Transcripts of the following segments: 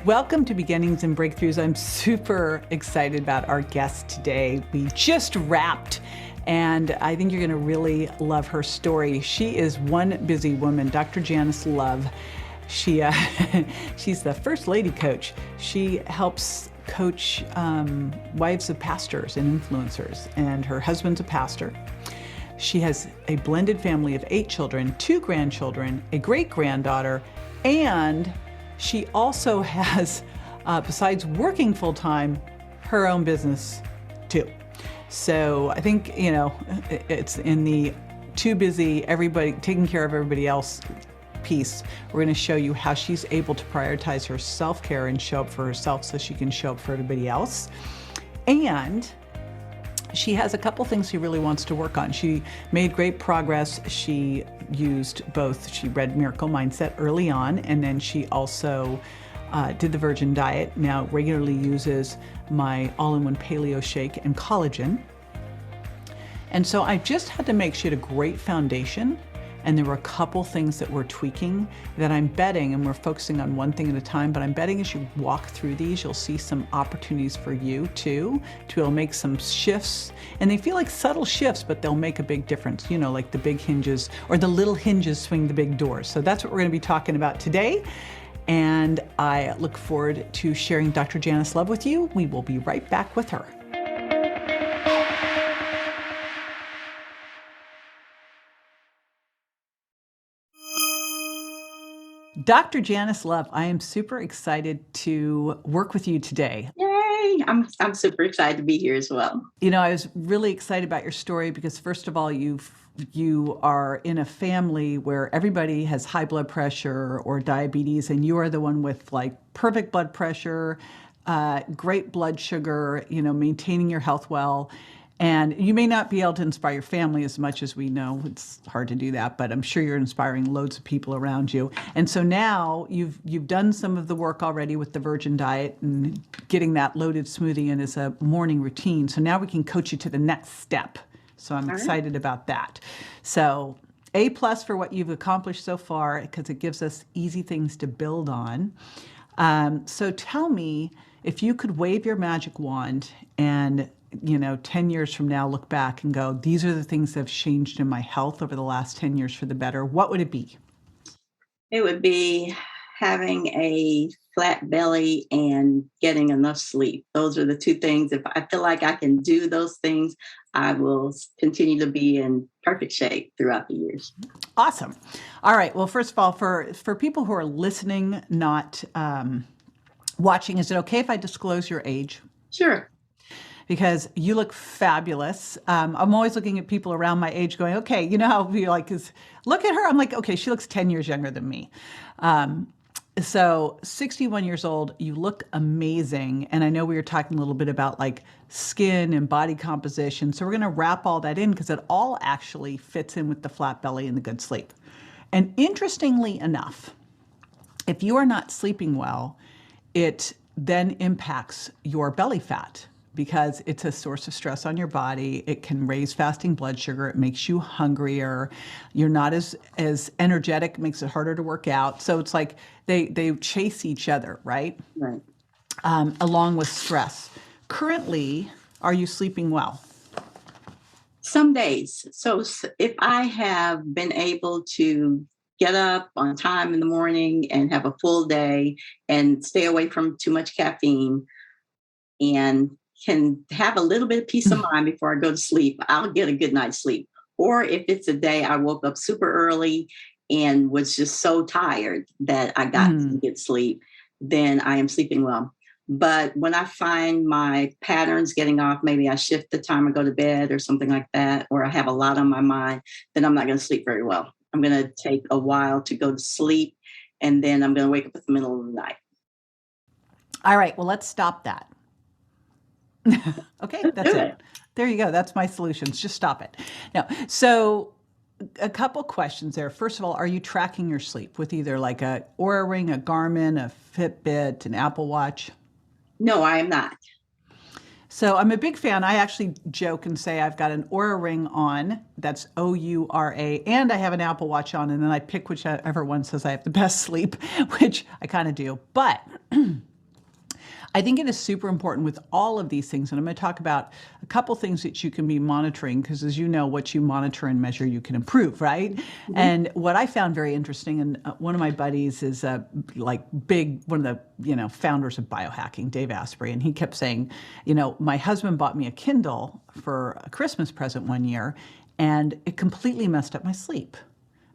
Welcome to Beginnings and Breakthroughs. I'm super excited about our guest today. We just wrapped, and I think you're going to really love her story. She is one busy woman, Dr. Janice Love. She's the First Lady coach. She helps coach wives of pastors and influencers, and her husband's a pastor. She has a blended family of 8 children, 2 grandchildren, a great-granddaughter, and she also has, besides working full-time, her own business too. So I think, it's in the too busy, everybody taking care of everybody else piece. We're going to show you how she's able to prioritize her self-care and show up for herself so she can show up for everybody else. And she has a couple things she really wants to work on. She made great progress. She used both. She read Miracle Mindset early on, and then she also did the Virgin Diet. Now regularly uses my all-in-one paleo shake and collagen. And so I just had to make sure she had a great foundation. And there were a couple things that we're tweaking that I'm betting, and we're focusing on one thing at a time, but I'm betting as you walk through these, you'll see some opportunities for you too, to be able to make some shifts. And they feel like subtle shifts, but they'll make a big difference, like the big hinges or the little hinges swing the big doors. So that's what we're going to be talking about today. And I look forward to sharing Dr. Janice Love with you. We will be right back with her. Dr. Janice Love, I am super excited to work with you today. Yay! I'm super excited to be here as well. I was really excited about your story because, first of all, you are in a family where everybody has high blood pressure or diabetes, and you are the one with perfect blood pressure, great blood sugar, maintaining your health well. And you may not be able to inspire your family as much as we know. It's hard to do that, but I'm sure you're inspiring loads of people around you. And so now you've done some of the work already with the Virgin Diet and getting that loaded smoothie in as a morning routine. So now we can coach you to the next step. So I'm excited about that. So A+ for what you've accomplished so far, because it gives us easy things to build on. So tell me, if you could wave your magic wand and 10 years from now, look back and go, these are the things that have changed in my health over the last 10 years for the better, what would it be? It would be having a flat belly and getting enough sleep. Those are the 2 things. If I feel like I can do those things, I will continue to be in perfect shape throughout the years. Awesome. All right. Well, first of all, for people who are listening, not watching, is it okay if I disclose your age? Sure. Because you look fabulous. I'm always looking at people around my age going, okay, how you're like, look at her. I'm like, okay, she looks 10 years younger than me. So 61 years old, you look amazing. And I know we were talking a little bit about skin and body composition. So we're going to wrap all that in because it all actually fits in with the flat belly and the good sleep. And interestingly enough, if you are not sleeping well, it then impacts your belly fat, because it's a source of stress on your body. It can raise fasting blood sugar. It makes you hungrier. You're not as energetic. It makes it harder to work out. So it's like they chase each other, right? Right. Along with stress. Currently, are you sleeping well? Some days. So if I have been able to get up on time in the morning and have a full day and stay away from too much caffeine and can have a little bit of peace of mind before I go to sleep, I'll get a good night's sleep. Or if it's a day I woke up super early and was just so tired that I got to get sleep, then I am sleeping well. But when I find my patterns getting off, maybe I shift the time I go to bed or something like that, or I have a lot on my mind, then I'm not going to sleep very well. I'm going to take a while to go to sleep, and then I'm going to wake up in the middle of the night. All right, well, let's stop that. Okay, that's it. There you go. That's my solutions. Just stop it. Now, so a couple questions there. First of all, are you tracking your sleep with either a Oura Ring, a Garmin, a Fitbit, an Apple Watch? No, I am not. So I'm a big fan. I actually joke and say I've got an Oura Ring on, that's Oura, and I have an Apple Watch on, and then I pick whichever one says I have the best sleep, which I kind of do. But I think it is super important with all of these things. And I'm going to talk about a couple things that you can be monitoring because, as you know, what you monitor and measure, you can improve, right? Mm-hmm. And what I found very interesting, and one of my buddies is one of the founders of biohacking, Dave Asprey, and he kept saying, my husband bought me a Kindle for a Christmas present one year, and it completely messed up my sleep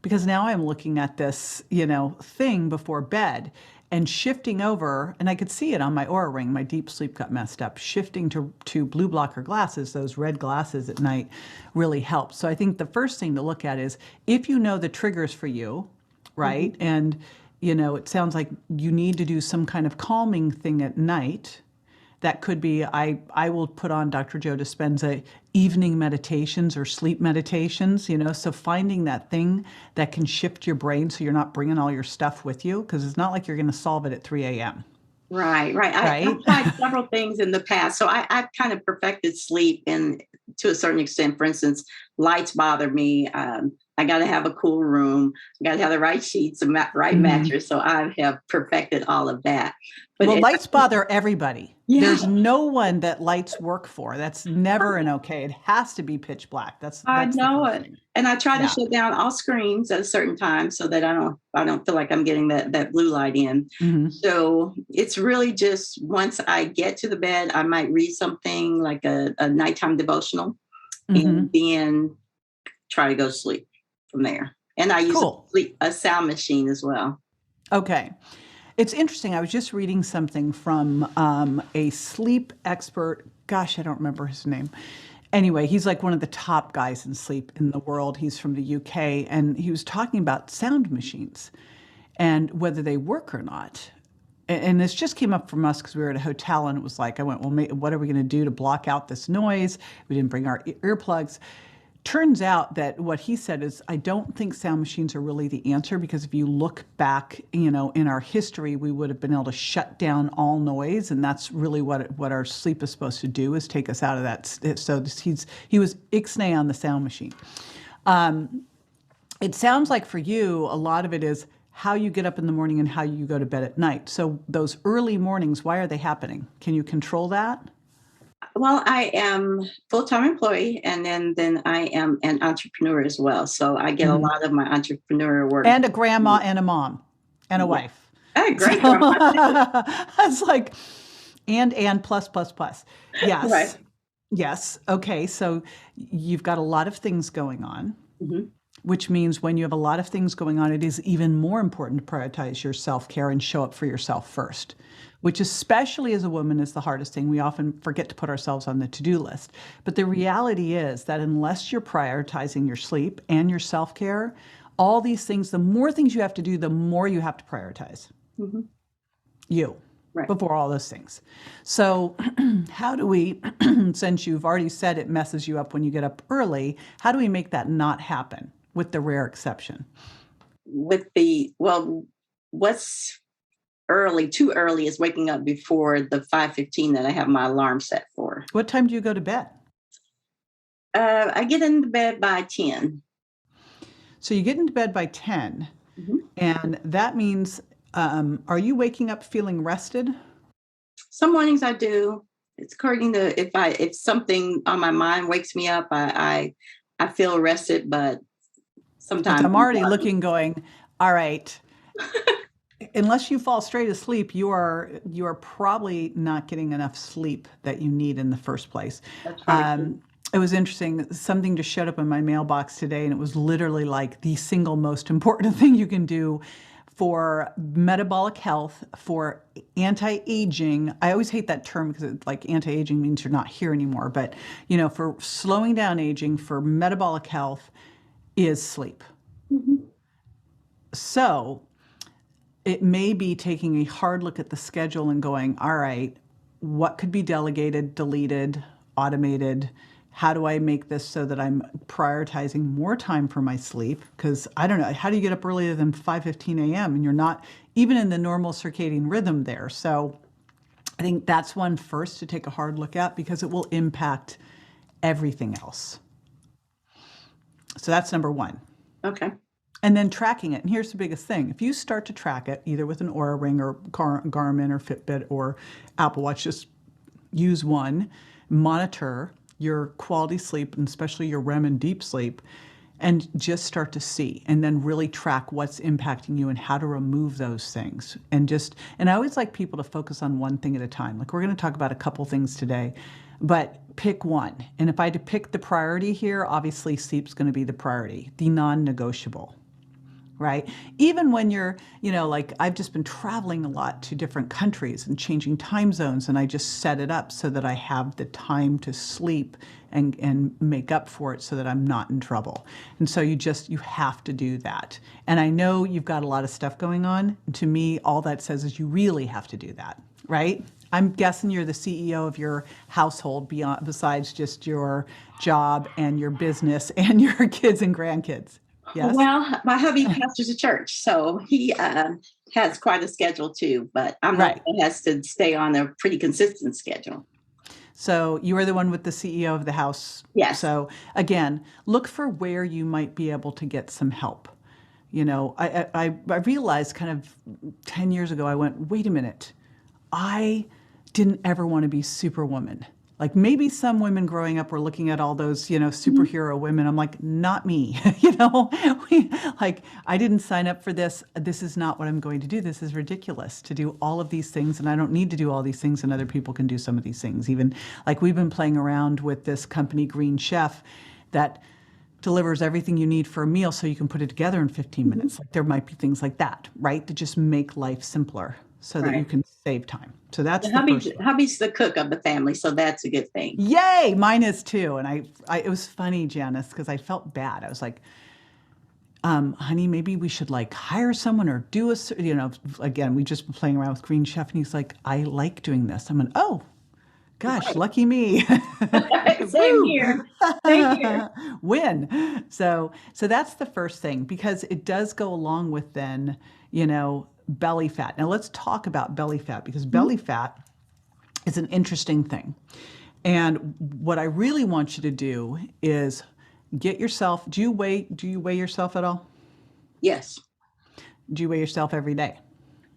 because now I'm looking at this, thing before bed. And shifting over, and I could see it on my Oura Ring, my deep sleep got messed up. Shifting to blue blocker glasses, those red glasses at night, really helps. So I think the first thing to look at is if you know the triggers for you, right? Mm-hmm. And, it sounds like you need to do some kind of calming thing at night. That could be, I will put on Dr. Joe Dispenza evening meditations or sleep meditations, so finding that thing that can shift your brain so you're not bringing all your stuff with you, because it's not like you're going to solve it at 3 a.m. Right. I've tried several things in the past. So I've kind of perfected sleep to a certain extent. For instance, lights bother me. I got to have a cool room. I got to have the right sheets, and right mattress. So I have perfected all of that. But lights bother everybody. Yeah. There's no one that lights work for. That's never an okay. It has to be pitch black. That's I know it. Thing. And I try to shut down all screens at a certain time so that I don't feel like I'm getting that blue light in. Mm-hmm. So it's really just once I get to the bed, I might read something like a nighttime devotional, mm-hmm. and then try to go to sleep from there. And I use a sound machine as well. Okay. It's interesting. I was just reading something from a sleep expert. Gosh, I don't remember his name. Anyway, he's like one of the top guys in sleep in the world. He's from the UK, and he was talking about sound machines and whether they work or not. And this just came up from us because we were at a hotel, and it was like, I went, well, what are we going to do to block out this noise? We didn't bring our earplugs. Turns out that what he said is, I don't think sound machines are really the answer, because if you look back, in our history, we would have been able to shut down all noise, and that's really what our sleep is supposed to do, is take us out of that. So he was ixnay on the sound machine. It sounds like for you, a lot of it is how you get up in the morning and how you go to bed at night. So those early mornings, why are they happening? Can you control that? Well, I am full-time employee, and then I am an entrepreneur as well. So I get a lot of my entrepreneur work. And a grandma and a mom and a wife. Hey, great grandma. It's like, and plus. Yes. Right. Yes. Okay. So you've got a lot of things going on, mm-hmm. which means when you have a lot of things going on, it is even more important to prioritize your self-care and show up for yourself first, which especially as a woman is the hardest thing. We often forget to put ourselves on the to-do list. But the reality is that unless you're prioritizing your sleep and your self-care, all these things, the more things you have to do, the more you have to prioritize. Mm-hmm. Right. Before all those things. So how do we, since you've already said it messes you up when you get up early, how do we make that not happen, with the rare exception? What's too early is waking up before the 5:15 that I have my alarm set for. What time do you go to bed? I get into bed by 10. So you get into bed by 10, mm-hmm. and that means, are you waking up feeling rested? Some mornings I do. It's according to if something on my mind wakes me up, I feel rested, but sometimes I'm already looking, going, all right. Unless you fall straight asleep, you are probably not getting enough sleep that you need in the first place. That's right. It was interesting. Something just showed up in my mailbox today, and it was literally like the single most important thing you can do for metabolic health, for anti-aging. I always hate that term because anti-aging means you're not here anymore. But for slowing down aging, for metabolic health, is sleep. Mm-hmm. So it may be taking a hard look at the schedule and going, all right, what could be delegated, deleted, automated? How do I make this so that I'm prioritizing more time for my sleep? Because I don't know, how do you get up earlier than 5:15 a.m. and you're not even in the normal circadian rhythm there? So I think that's one first to take a hard look at, because it will impact everything else. So that's number one. Okay. And then tracking it. And here's the biggest thing. If you start to track it, either with an Oura Ring or Garmin or Fitbit or Apple Watch, just use one, monitor your quality sleep, and especially your REM and deep sleep, and just start to see, and then really track what's impacting you and how to remove those things. And I always like people to focus on one thing at a time. Like, we're going to talk about a couple things today, but pick one. And if I had to pick the priority here, obviously sleep's going to be the priority, the non-negotiable. Right? Even when you're, like, I've just been traveling a lot to different countries and changing time zones, and I just set it up so that I have the time to sleep and make up for it so that I'm not in trouble. And so you have to do that. And I know you've got a lot of stuff going on. To me, all that says is you really have to do that, right? I'm guessing you're the CEO of your household besides just your job and your business and your kids and grandkids. Yes. Well, my hubby pastors a church, so he has quite a schedule too, but I'm not one that has to stay on a pretty consistent schedule. So you are the one with the CEO of the house. Yes. So again, look for where you might be able to get some help. I realized kind of 10 years ago, I went, wait a minute, I didn't ever want to be Superwoman. Like, maybe some women growing up were looking at all those, superhero women. I'm like, not me. I didn't sign up for this. This is not what I'm going to do. This is ridiculous to do all of these things. And I don't need to do all these things. And other people can do some of these things. Even like, we've been playing around with this company, Green Chef, that delivers everything you need for a meal so you can put it together in 15 minutes. Like, there might be things like that, right? To just make life simpler so that you can save time. So that's the first one. Hubby's the cook of the family, so that's a good thing. Yay! Mine is too. And it was funny, Janice, because I felt bad. I was like, honey, maybe we should like hire someone or do again, we just been playing around with Green Chef, and he's like, I like doing this. I'm like, oh, gosh, lucky me. Same here. Same here. Win. So that's the first thing, because it does go along with then, belly fat. Now let's talk about belly fat, because belly fat is an interesting thing. And what I really want you to do is get yourself, do you weigh yourself at all? Yes. Do you weigh yourself every day?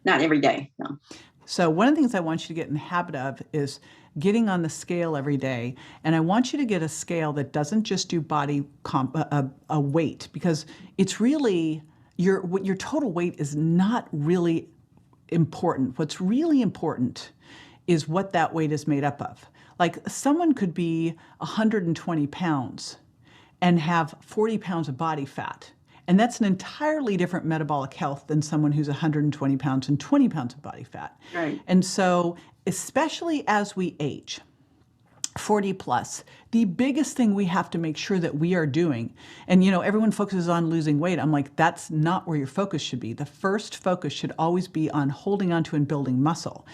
Not every day, no. So one of the things I want you to get in the habit of is getting on the scale every day. And I want you to get a scale that doesn't just do body a weight, because it's really, your total weight is not really important. What's really important is what that weight is made up of. Like, someone could be 120 pounds and have 40 pounds of body fat. And that's an entirely different metabolic health than someone who's 120 pounds and 20 pounds of body fat. Right. And so, especially as we age, 40 plus, the biggest thing we have to make sure that we are doing, and everyone focuses on losing weight. I'm like, that's not where your focus should be. The first focus should always be on holding onto and building muscle,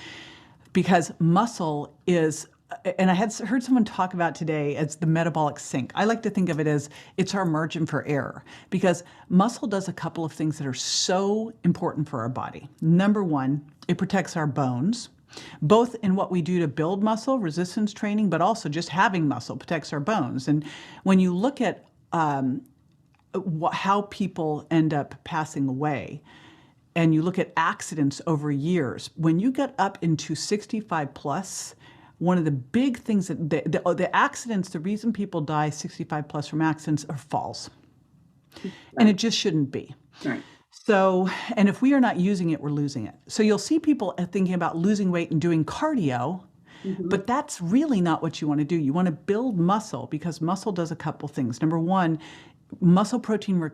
because muscle is, and I had heard someone talk about today as the metabolic sink. I like to think of it as it's our margin for error, because muscle does a couple of things that are so important for our body. Number one, it protects our bones, both in what we do to build muscle, resistance training, but also just having muscle protects our bones. And when you look at how people end up passing away, and you look at accidents over years, when you get up into 65 plus, one of the big things that the accidents, the reason people die 65 plus from accidents are falls. Right. And it just shouldn't be. Right. So, and if we are not using it, we're losing it. So you'll see people thinking about losing weight and doing cardio, but that's really not what you want to do. You want to build muscle, because muscle does a couple things. Number one, muscle protein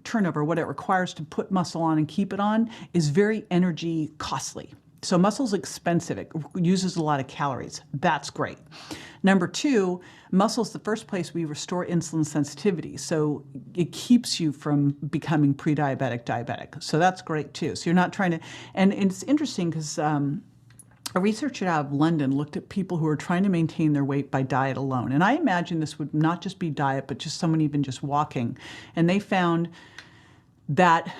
turnover, what it requires to put muscle on and keep it on, is very energy costly. So muscle's expensive. It uses a lot of calories. That's great. Number two, muscle's the first place we restore insulin sensitivity. So it keeps you from becoming pre-diabetic, diabetic. So that's great too. So you're not trying to, and it's interesting because a researcher out of London looked at people who are trying to maintain their weight by diet alone. And I imagine this would not just be diet, but just someone even just walking. And they found that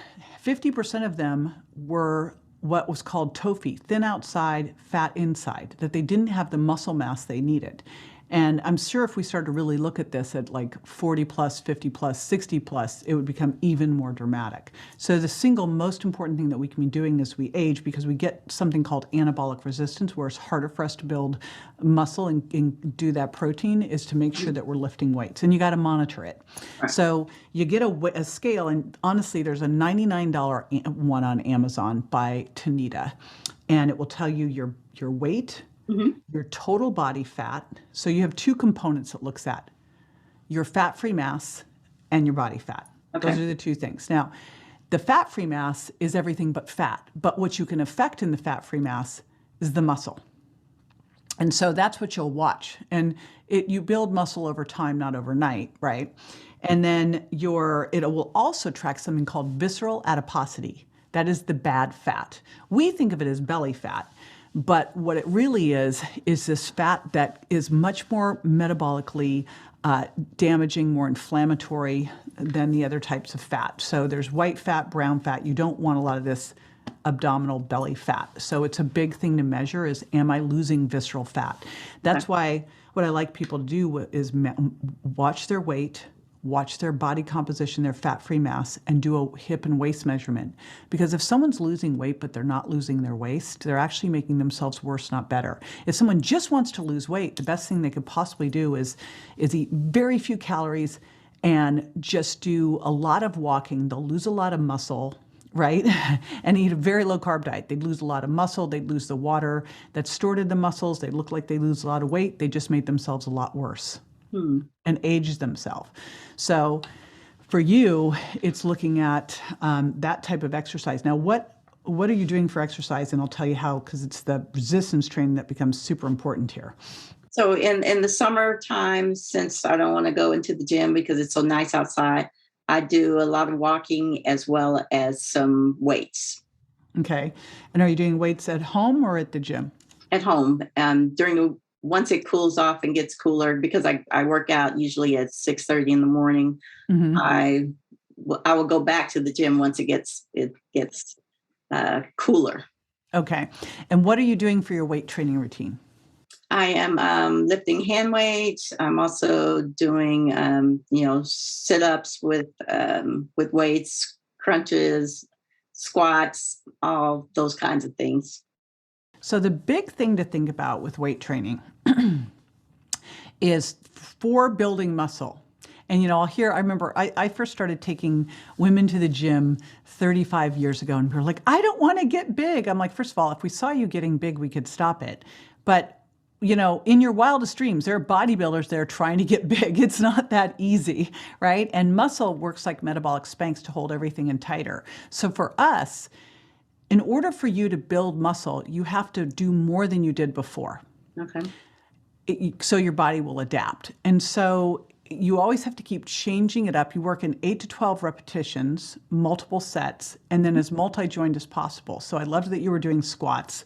50% of them were what was called TOFI, thin outside, fat inside, that they didn't have the muscle mass they needed. And I'm sure if we started to really look at this at like 40 plus, 50 plus, 60 plus, it would become even more dramatic. So the single most important thing that we can be doing as we age, because we get something called anabolic resistance, where it's harder for us to build muscle and do that protein, is to make sure that we're lifting weights. And you got to monitor it. Right. So you get a scale, and honestly, there's a $99 one on Amazon by Tanita, and it will tell you your weight, your total body fat. So you have two components it looks at: your fat-free mass and your body fat. Okay. Those are the two things. Now, the fat-free mass is everything but fat, but what you can affect in the fat-free mass is the muscle. And so that's what you'll watch. And you build muscle over time, not overnight, right? And then it will also track something called visceral adiposity. That is the bad fat. We think of it as belly fat, but what it really is this fat that is much more metabolically damaging, more inflammatory than the other types of fat. So there's white fat, brown fat. You don't want a lot of this abdominal belly fat. So it's a big thing to measure is, am I losing visceral fat? That's why what I like people to do is watch their weight, watch their body composition, their fat-free mass, and do a hip and waist measurement. Because if someone's losing weight but they're not losing their waist, they're actually making themselves worse, not better. If someone just wants to lose weight, the best thing they could possibly do is eat very few calories and just do a lot of walking. They'll lose a lot of muscle, right? And eat a very low carb diet. They'd lose a lot of muscle. They'd lose the water that stored in the muscles. They look like they lose a lot of weight. They just made themselves a lot worse and aged themselves. So for you, it's looking at that type of exercise. Now, what are you doing for exercise? And I'll tell you how, because it's the resistance training that becomes super important here. So in the summertime, since I don't want to go into the gym because it's so nice outside, I do a lot of walking as well as some weights. Okay. And are you doing weights at home or at the gym? At home. Once it cools off and gets cooler, because I work out usually at 6:30 in the morning, I will go back to the gym once it gets cooler. Okay. And what are you doing for your weight training routine? I am lifting hand weights. I'm also doing sit-ups with weights, crunches, squats, all those kinds of things. So the big thing to think about with weight training is for building muscle. And, I remember I first started taking women to the gym 35 years ago, and we were like, I don't want to get big. I'm like, first of all, if we saw you getting big, we could stop it. But, in your wildest dreams, there are bodybuilders there trying to get big. It's not that easy, right? And muscle works like metabolic Spanx to hold everything in tighter. So for us, in order for you to build muscle, you have to do more than you did before. Okay. So your body will adapt. And so you always have to keep changing it up. You work in 8 to 12 repetitions, multiple sets, and then as multi-joint as possible. So I loved that you were doing squats.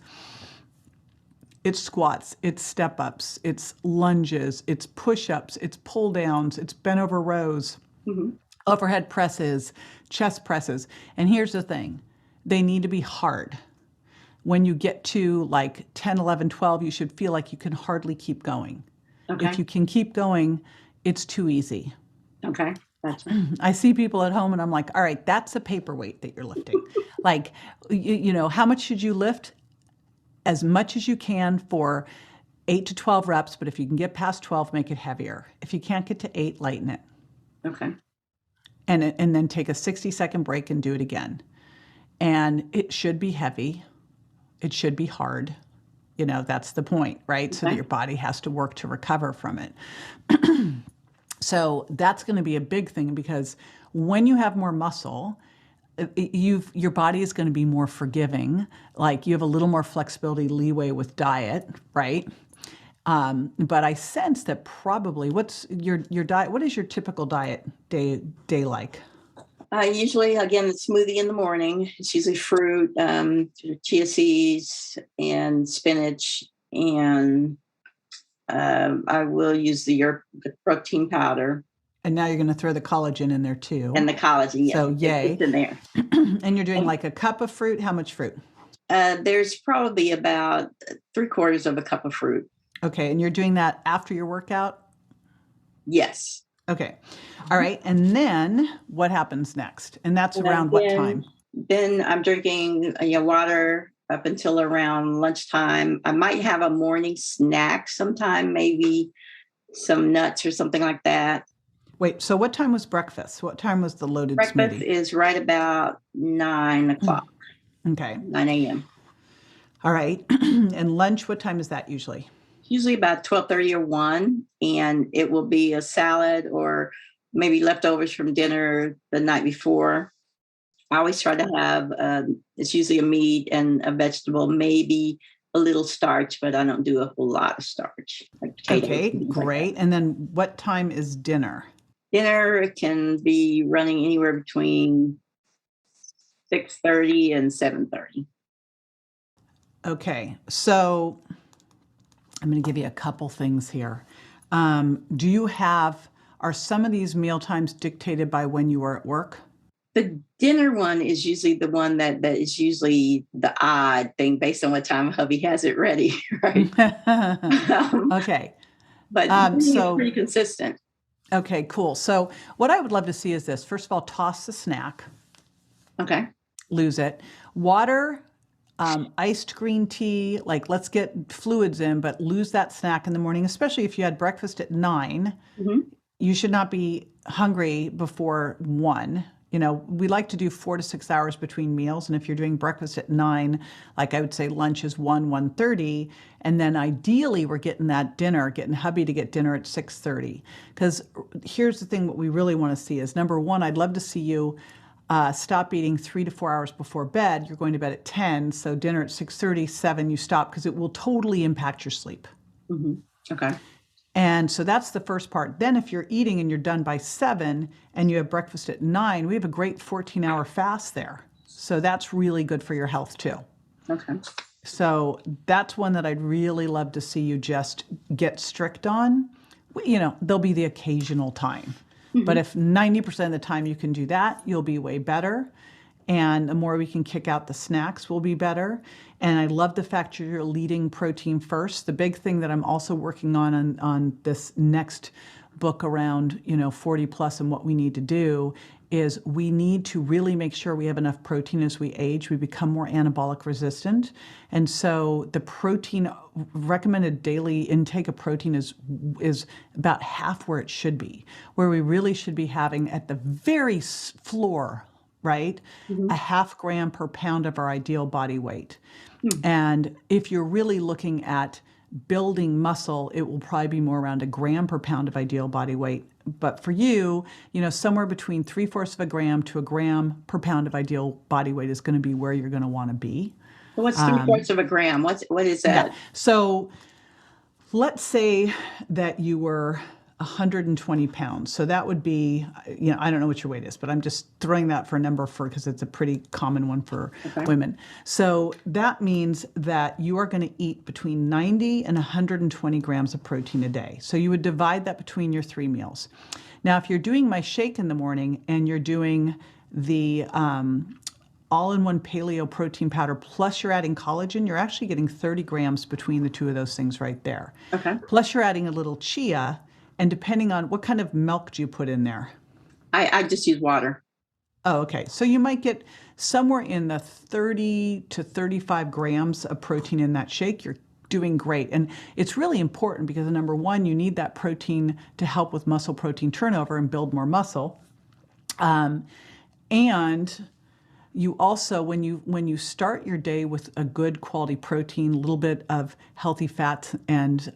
It's squats, it's step-ups, it's lunges, it's push-ups, it's pull-downs, it's bent over rows, overhead presses, chest presses. And here's the thing. They need to be hard. When you get to like 10, 11, 12, you should feel like you can hardly keep going. Okay. If you can keep going, it's too easy. Okay. That's right. I see people at home and I'm like, all right, that's a paperweight that you're lifting. Like, how much should you lift? As much as you can for 8 to 12 reps, but if you can get past 12, make it heavier. If you can't get to 8, lighten it. Okay. And then take a 60-second break and do it again. And it should be heavy. It should be hard. That's the point, right? Okay. So that your body has to work to recover from it. So that's going to be a big thing, because when you have more muscle, your body is going to be more forgiving. Like, you have a little more flexibility, leeway with diet, right? But I sense that probably, what's your diet? What is your typical diet day like? Usually, again, a smoothie in the morning. It's usually fruit, chia seeds, and spinach, and I will use the protein powder. And now you're going to throw the collagen in there too. And the collagen, yeah. So yay. It's in there. And you're doing like a cup of fruit. How much fruit? There's probably about 3/4 of a cup of fruit. Okay. And you're doing that after your workout? Yes. Okay. All right. And then what happens next? And that's And around what time? then I'm drinking water up until around lunchtime. I might have a morning snack sometime, maybe some nuts or something like that. Wait, so what time was breakfast? What time was the loaded Breakfast smoothie? is right about 9 o'clock, Okay. 9 a.m. All right. And lunch, what time is that usually? Usually about 12:30 or 1, and it will be a salad or maybe leftovers from dinner the night before. I always try to have, it's usually a meat and a vegetable, maybe a little starch, but I don't do a whole lot of starch, like potatoes Okay, and things like that. great. And then what time is dinner? Dinner can be running anywhere between 6:30 and 7:30. Okay, so I'm going to give you a couple things here. Do you have, are some of these meal times dictated by when you are at work? The dinner one is usually the one that is usually the odd thing based on what time hubby has it ready, right? Um, Okay. but morning is So, pretty consistent. okay, cool. So what I would love to see is this. First of all, toss the snack, Okay. lose it. Water, iced green tea, like let's get fluids in, but lose that snack in the morning, especially if you had breakfast at 9. Mhm. You should not be hungry before 1. You know, we like to do 4 to 6 hours between meals. And if you're doing breakfast at 9, like I would say lunch is 1:30. And then ideally we're getting that dinner, getting hubby to get dinner at 6:30. Because here's the thing, what we really want to see is number one, I'd love to see you stop eating 3 to 4 hours before bed. You're going to bed at 10. So dinner at 6:30, 7, you stop because it will totally impact your sleep. Mhm. Okay. And so that's the first part. Then if you're eating and you're done by 7 and you have breakfast at 9, we have a great 14-hour fast there. So that's really good for your health too. Okay. So that's one that I'd really love to see you just get strict on. You know, there'll be the occasional time. But if 90% of the time you can do that, you'll be way better. And the more we can kick out the snacks will be better. And I love the fact you're leading protein first. The big thing that I'm also working on this next book around, 40 plus and what we need to do is we need to really make sure we have enough protein as we age. We become more anabolic resistant. And so the protein recommended daily intake of protein is about half where it should be, where we really should be having at the very floor, right? A half gram per pound of our ideal body weight. And if you're really looking at building muscle, it will probably be more around a gram per pound of ideal body weight. But for you, somewhere between 3/4 of a gram to a gram per pound of ideal body weight is going to be where you're going to want to be. So what's 3/4 of a gram? What is that? Yeah. So let's say that you were 120 pounds. So that would be, I don't know what your weight is, but I'm just throwing that for a number because it's a pretty common one for women. So that means that you are going to eat between 90 and 120 grams of protein a day. So you would divide that between your 3 meals. Now, if you're doing my shake in the morning and you're doing the all-in-one paleo protein powder, plus you're adding collagen, you're actually getting 30 grams between the two of those things right there. Okay. Plus you're adding a little chia, and depending on what kind of milk do you put in there? I just use water. Oh, okay. So you might get somewhere in the 30 to 35 grams of protein in that shake. You're doing great. And it's really important because number one, you need that protein to help with muscle protein turnover and build more muscle. And you also, when you start your day with a good quality protein, a little bit of healthy fats and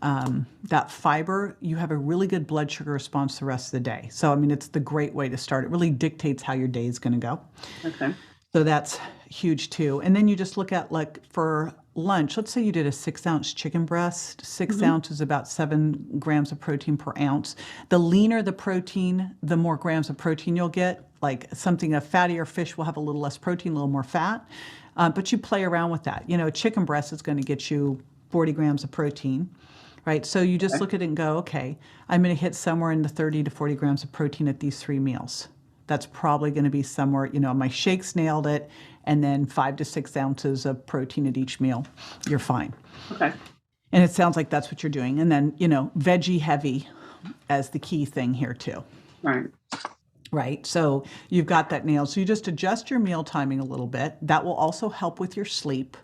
that fiber, you have a really good blood sugar response the rest of the day. So, I mean, it's the great way to start. It really dictates how your day is going to go. Okay. So that's huge too. And then you just look at, like, for lunch, let's say you did a 6-ounce chicken breast. 6 ounces is about 7 grams of protein per ounce. The leaner the protein, the more grams of protein you'll get. Like something, a fattier fish will have a little less protein, a little more fat. But you play around with that. A chicken breast is going to get you 40 grams of protein, right? So you just look at it and go, okay, I'm going to hit somewhere in the 30 to 40 grams of protein at these 3 meals. That's probably going to be somewhere, my shakes nailed it, and then 5 to 6 ounces of protein at each meal. You're fine. Okay. And it sounds like that's what you're doing. And then, veggie heavy as the key thing here too. Right. Right. So you've got that nailed. So you just adjust your meal timing a little bit. That will also help with your sleep.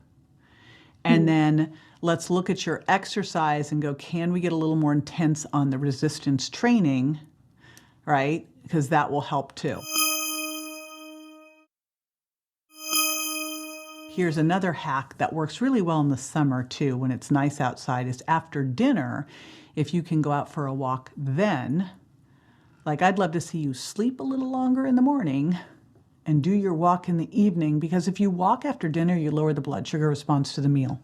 And then let's look at your exercise and go, can we get a little more intense on the resistance training? Right? Because that will help too. Here's another hack that works really well in the summer too, when it's nice outside, is after dinner, if you can go out for a walk then, like I'd love to see you sleep a little longer in the morning and do your walk in the evening, because if you walk after dinner, you lower the blood sugar response to the meal.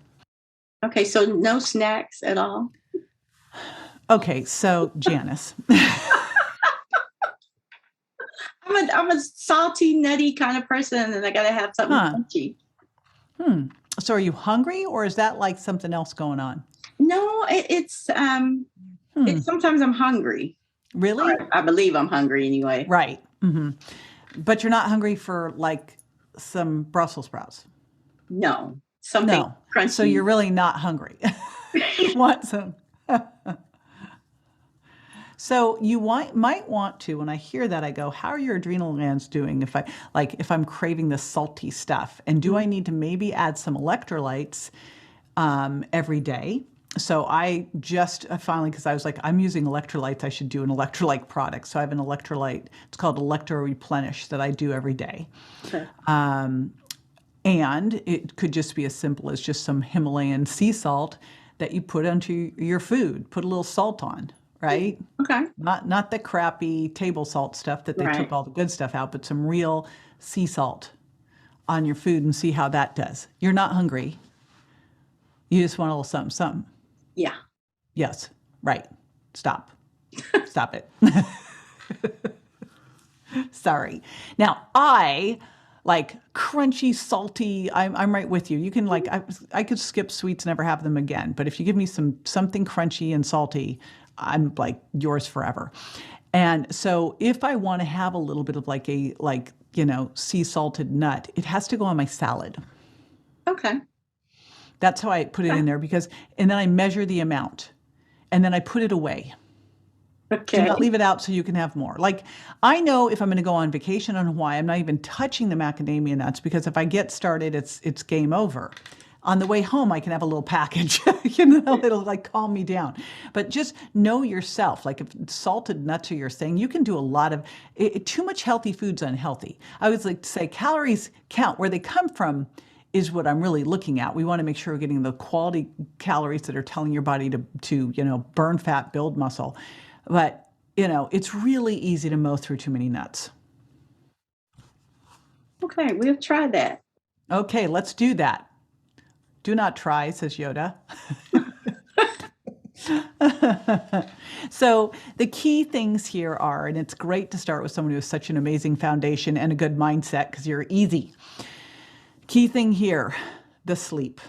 Okay, so no snacks at all? Okay, so Janice. I'm a salty, nutty kind of person, and I gotta have something crunchy. So are you hungry, or is that like something else going on? No, it's sometimes I'm hungry. Really? I believe I'm hungry anyway. Right. But you're not hungry for like some Brussels sprouts? No, something crunchy. So you're really not hungry. You want some. So you might want to, when I hear that, I go, how are your adrenal glands doing if I'm craving the salty stuff? And do I need to maybe add some electrolytes every day? So I just finally, because I was like, I'm using electrolytes, I should do an electrolyte product. So I have an electrolyte, it's called Electro Replenish, that I do every day. Okay. And it could just be as simple as just some Himalayan sea salt that you put onto your food, put a little salt on, right? Okay. Not the crappy table salt stuff that they took all the good stuff out, but some real sea salt on your food and see how that does. You're not hungry. You just want a little something, something. Yeah. Yes. Right. Stop. Stop it. Sorry. Now, I like crunchy, salty. I'm right with you. You can I could skip sweets, never have them again. But if you give me something crunchy and salty, I'm like yours forever. And so if I want to have a little bit of sea salted nut, it has to go on my salad. Okay. That's how I put it in there and then I measure the amount and then I put it away. Okay. Do not leave it out so you can have more. Like, I know if I'm going to go on vacation on Hawaii, I'm not even touching the macadamia nuts, because if I get started, it's game over. On the way home, I can have a little package, it'll like calm me down. But just know yourself. Like, if salted nuts are your thing, you can do a lot of too much healthy food's unhealthy. I always like to say calories count. Where they come from is what I'm really looking at. We want to make sure we're getting the quality calories that are telling your body to burn fat, build muscle. But, it's really easy to mow through too many nuts. Okay, we'll try that. Okay, let's do that. Do not try, says Yoda. So the key things here are, and it's great to start with someone who has such an amazing foundation and a good mindset, because you're easy. Key thing here, the sleep.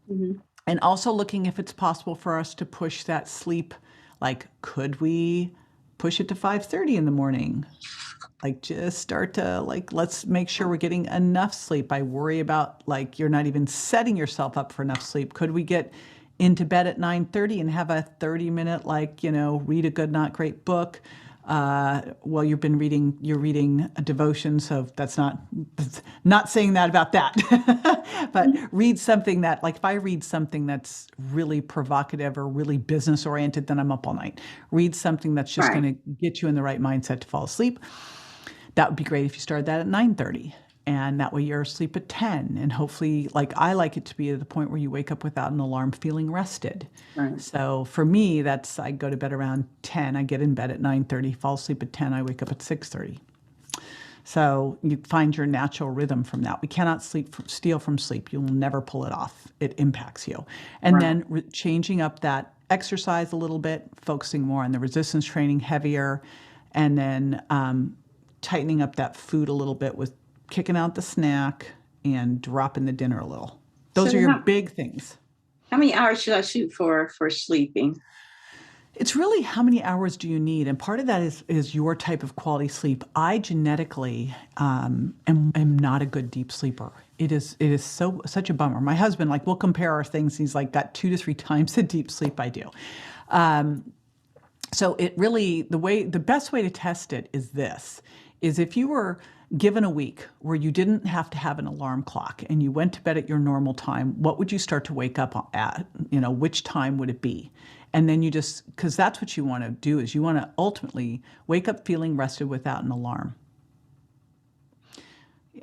And also looking if it's possible for us to push that sleep. Like, could we push it to 5:30 in the morning? Like, just start to let's make sure we're getting enough sleep. I worry about you're not even setting yourself up for enough sleep. Could we get into bed at 9:30 and have a 30-minute read a good, not great book? Well, you're reading a devotion, so that's not saying that about that. But read something that, if I read something that's really provocative or really business oriented, then I'm up all night. Read something that's just going to get you in the right mindset to fall asleep. That would be great if you started that at 9:30. And that way you're asleep at 10. And hopefully, I like it to be at the point where you wake up without an alarm, feeling rested. Right. So for me, I go to bed around 10. I get in bed at 9:30, fall asleep at 10. I wake up at 6:30. So you find your natural rhythm from that. We cannot steal from sleep. You'll never pull it off. It impacts you. And then changing up that exercise a little bit, focusing more on the resistance training, heavier, and then tightening up that food a little bit with kicking out the snack and dropping the dinner a little. Those are your big things. How many hours should I shoot for sleeping? It's really how many hours do you need? And part of that is your type of quality sleep. I genetically am not a good deep sleeper. It is such a bummer. My husband, like, we'll compare our things. He's like got 2 to 3 times the deep sleep I do. So it really, the best way to test it is if you were given a week where you didn't have to have an alarm clock and you went to bed at your normal time, what would you start to wake up at? Which time would it be? And then because that's what you want to do, is you want to ultimately wake up feeling rested without an alarm.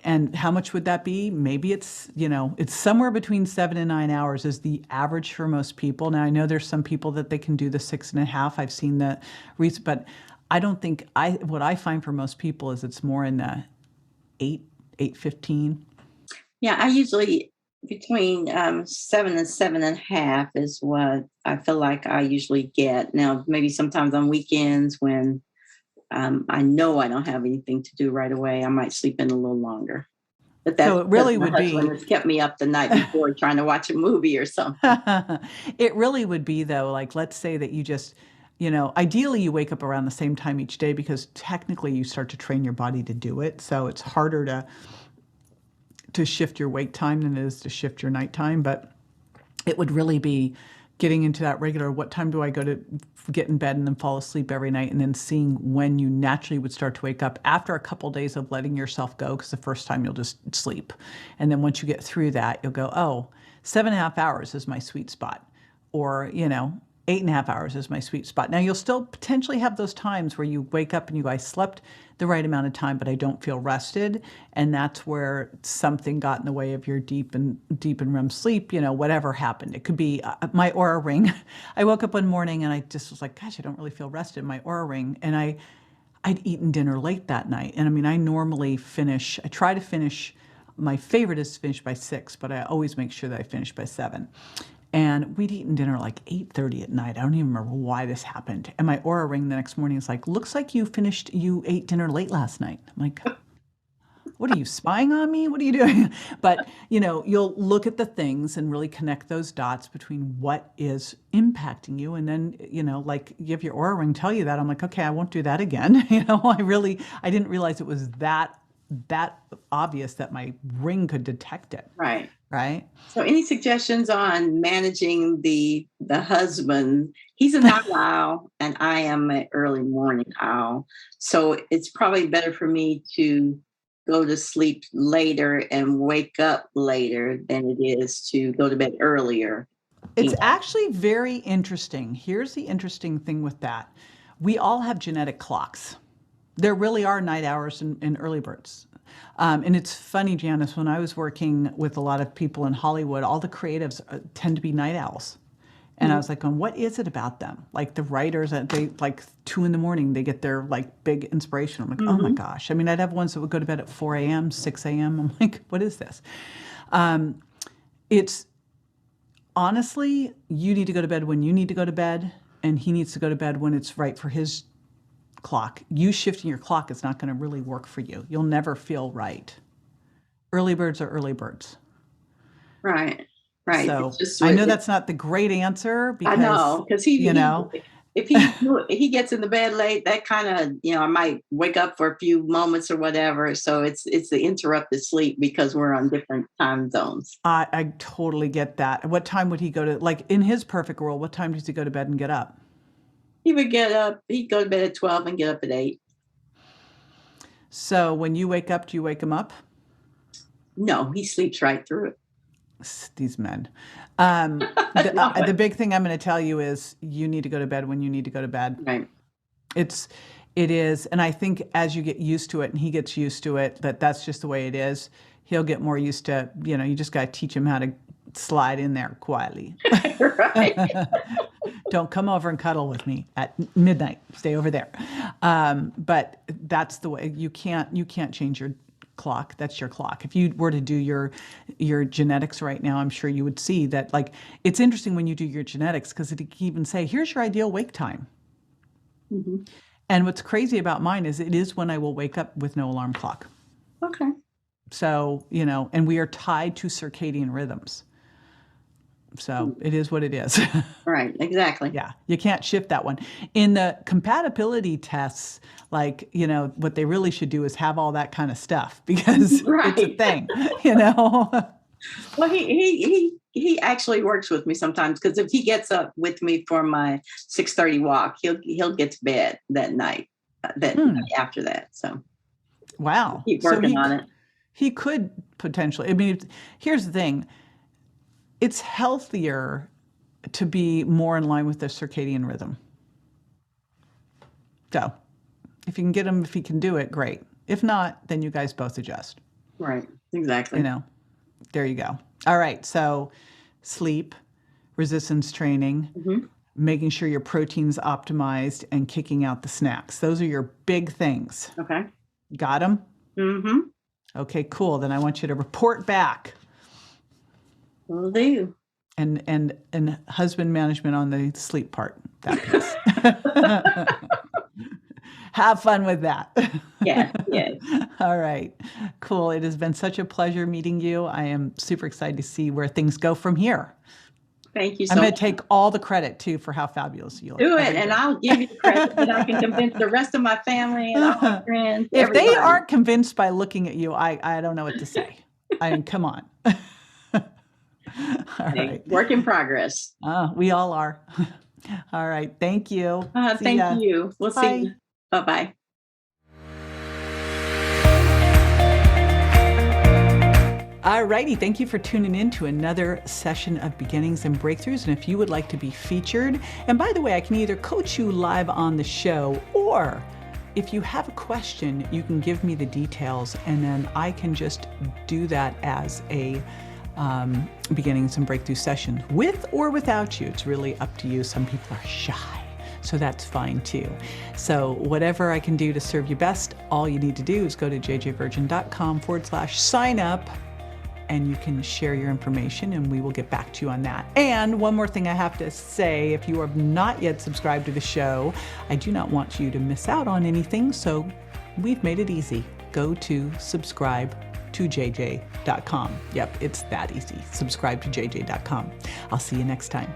And how much would that be? Maybe it's somewhere between 7 and 9 hours is the average for most people. Now, I know there's some people that they can do the 6.5. I've seen the reason, but I don't think what I find for most people is it's more in the 8:15. Yeah, I usually between 7 and 7.5 is what I feel like I usually get. Now, maybe sometimes on weekends when I know I don't have anything to do right away, I might sleep in a little longer. But that's So it really because would my be. husband has kept me up the night before trying to watch a movie or something. It really would be, though, like, let's say that you just, ideally you wake up around the same time each day, because technically you start to train your body to do it. So it's harder to shift your wake time than it is to shift your nighttime. But it would really be getting into that regular, what time do I go to get in bed and then fall asleep every night, and then seeing when you naturally would start to wake up after a couple days of letting yourself go, because the first time you'll just sleep. And then once you get through that, you'll go, oh, 7.5 hours is my sweet spot. Or, 8.5 hours is my sweet spot. Now, you'll still potentially have those times where you wake up and you guys slept the right amount of time, but I don't feel rested. And that's where something got in the way of your deep and REM sleep, whatever happened. It could be my Aura ring. I woke up one morning and I just was like, gosh, I don't really feel rested. My Aura ring. And I'd eaten dinner late that night. And I mean, I try to finish, my favorite is to finish by 6, but I always make sure that I finish by 7. And we'd eaten dinner like 8:30 at night. I don't even remember why this happened. And my Aura ring the next morning is like, looks like you ate dinner late last night. I'm like, what are you, spying on me? What are you doing? But, you'll look at the things and really connect those dots between what is impacting you. And then, like, you have your Aura ring tell you that. I'm like, okay, I won't do that again. I didn't realize it was that obvious that my ring could detect it. Right. Right. So any suggestions on managing the husband? He's a night owl and I am an early morning owl. So it's probably better for me to go to sleep later and wake up later than it is to go to bed earlier. It's actually very interesting. Here's the interesting thing with that. We all have genetic clocks. There really are night hours and early birds. And it's funny, Janice, when I was working with a lot of people in Hollywood, all the creatives tend to be night owls. And I was like, what is it about them? Like the writers, they like 2 a.m, they get their like big inspiration. I'm like, oh my gosh. I mean, I'd have ones that would go to bed at 4 a.m., 6 a.m. I'm like, what is this? It's honestly, you need to go to bed when you need to go to bed, and he needs to go to bed when it's right for his clock. You shifting your clock is not going to really work for you. You'll never feel right. Early birds are early birds. Right. So I know that's not the great answer, because I know, because if he gets in the bed late, that kind of, I might wake up for a few moments or whatever. So it's the interrupted sleep because we're on different time zones. I totally get that. What time would he go to, like in his perfect world, what time does he go to bed and get up? He would get up, he'd go to bed at 12 and get up at 8. So when you wake up, do you wake him up? No, he sleeps right through it. These men. The big thing I'm going to tell you is you need to go to bed when you need to go to bed. Right. It is. And I think as you get used to it and he gets used to it, that's just the way it is. He'll get more used to, you just got to teach him how to slide in there quietly. Right. Don't come over and cuddle with me at midnight. Stay over there. But that's the way. You can't change your clock. That's your clock. If you were to do your genetics right now, I'm sure you would see that. Like, it's interesting when you do your genetics, because it can even say, here's your ideal wake time. Mm-hmm. And what's crazy about mine is it is when I will wake up with no alarm clock. Okay. So, and we are tied to circadian rhythms. So it is what it is. Right, exactly. Yeah, you can't shift that one. In the compatibility tests, like, what they really should do is have all that kind of stuff because it's a Right. thing, Well, he actually works with me sometimes because if he gets up with me for my 6:30 walk, he'll get to bed that night, night after that. So Wow. keep So working on it. he could potentially, I mean, here's the thing. It's healthier to be more in line with the circadian rhythm. So if you can get him, if he can do it, great. If not, then you guys both adjust. Right. Exactly. There you go. All right. So sleep, resistance training, making sure your protein's optimized, and kicking out the snacks. Those are your big things. Okay. Got them? Mm-hmm. Okay, cool. Then I want you to report back. Will do. And husband management on the sleep part. That piece. Have fun with that. Yes, yes. All right. Cool. It has been such a pleasure meeting you. I am super excited to see where things go from here. Thank you so I'm going much. to take all the credit, too, for how fabulous you look. Do it, and I'll give you the credit that I can convince the rest of my family and all my friends. If they everybody. aren't convinced by looking at you, I don't know what to say. I mean, come on. All right. Work in progress. We all are. All right. Thank you. See ya. Thank you. We'll Bye. see you. Bye-bye. All righty. Thank you for tuning in to another session of Beginnings and Breakthroughs. And if you would like to be featured, and by the way, I can either coach you live on the show, or if you have a question, you can give me the details, and then I can just do that as a Beginnings and Breakthrough session, with or without you. It's really up to you. Some people are shy, so that's fine too. So whatever I can do to serve you best, all you need to do is go to jjvirgin.com/sign up, and you can share your information and we will get back to you on that. And one more thing I have to say, if you have not yet subscribed to the show, I do not want you to miss out on anything, so we've made it easy. Go to subscribe-to-jj.com. Yep, it's that easy. Subscribe-to-jj.com. I'll see you next time.